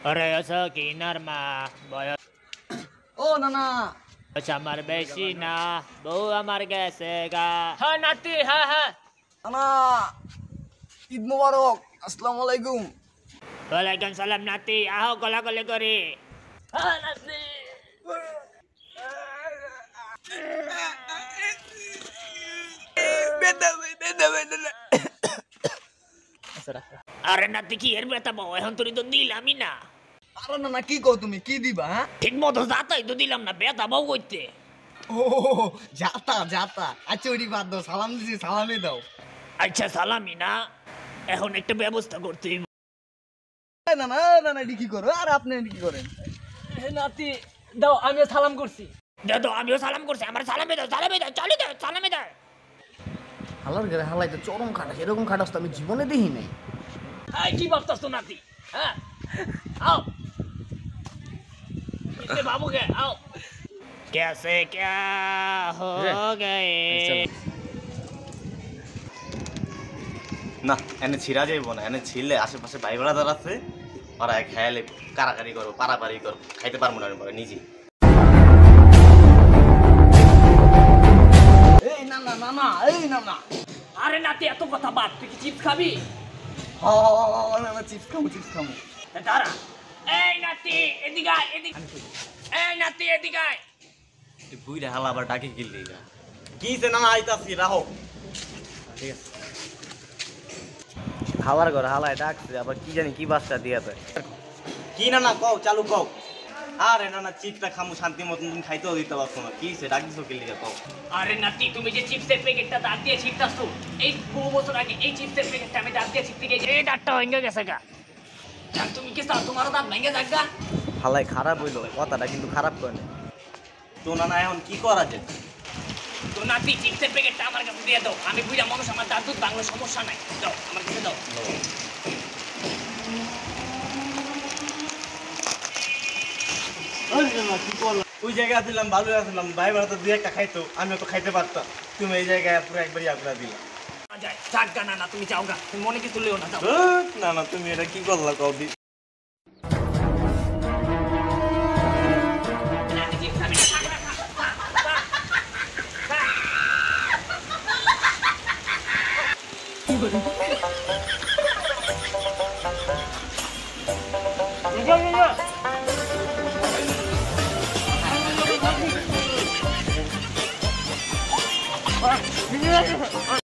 Ore sekinar mah boyo ও নানা আমার বেশি না বউ আমার গেছে গা হ্যাঁ নাতি হ্যাঁ হ্যাঁ নানা ঈদ মোবারক আসসালামু আলাইকুম ওয়ালাইকুম সালাম নাতি আহ গলা গলে করে হ্যাঁ নাতি আরে নাতি কি এর বেটা বউ এখন তুই তো দিলামই না আরে নানা কি কও তুমি কি দিবা হ্যাঁ ঠিক মতো যাতাই তো দিলাম না বেটা বউ করতে ও যাতা যাতা আচ্ছা ওই বাদ দাও সালাম দিছি সালামই দাও আচ্ছা সালামি না এখন একটা ব্যবস্থা করতে নানা নানা এটি কি করো আর আপনি এটি কি করেন নাতি দাও আমিও সালাম করছি দাদা আমিও সালাম করছি আমার সালামে দাও চলে দাও সালামে দাও হালার ঘরে হালাইতে চরম খাটাস এরকম খাটাস তো আমি জীবনে দেখি নাই এই কি ভাবতাস তো নাতি হ্যাঁ आओ इसे बाबू के आओ कैसे क्या हो गए না এনে ছিড়া যাইব না এনে ছিললে আশেপাশে ভাই বেড়া যারা আছে ওরা খেয়ালে কারাকারি করো পারাপারি করো খাইতে পারবো না আমি নিজে এই না না না না এই না না আরে নাতি এত কথা বাদ তুই কি চিপস খাবি ও না না চিপস খামু দাঁড়া এই নাতি এদিকে আয় এই নাতি এদিকে আয় তুই বুইরে হালা আবার ডাকি গিললি কি সে না আইতাছি রাহো ঠিক আছে হালার ঘরে হালায় ডাকছে আবার কি জানি কি বাচ্চা দিয়া দেয় কি না না কও চালু কও আরে না না চিপটা খামু শান্তি মতন তুমি খাইতেও দিতে পারছো না কি সে ডাক দিছো গিললি কও আরে নাতি তুমি যে চিপসের প্যাকেটটা দাঁত দিয়ে ছিটতাছো এই বহু বছর আগে এই চিপসের প্যাকেটটা আমি দাঁত দিয়ে ছিটতে গেছি এই দাঁতটা ভেঙে গেছে গা জান তুমি কি চাও তোমার দাঁত ভেঙে যাক গা হালাই খারাপ হইলো কথাটা কিন্তু খারাপ করে না তো না না এখন কি করা যায় তো নাতি চিপসের প্যাকেটটা আমার কাছে দিয়ে দাও আমি বুঝা মানুষ আমার দাঁত দুধ বাংলা সমস্যা নাই দাও আমার কাছে দাও ওই জায়গায় দিলাম ভালো আসলাম ভাই বেড়া তো দুই একটা খাইতো আমিও তো খাইতে পারতাম তুমি এই জায়গায় পুরো একবার ইয়া করে দিলা যায় থাক গা না তুমি যাও গা তুমি মনে কিছু লিও না যাও না না তুমি এটা কি করলা কও দি নাতি চিপস খাবি না থাক না থাক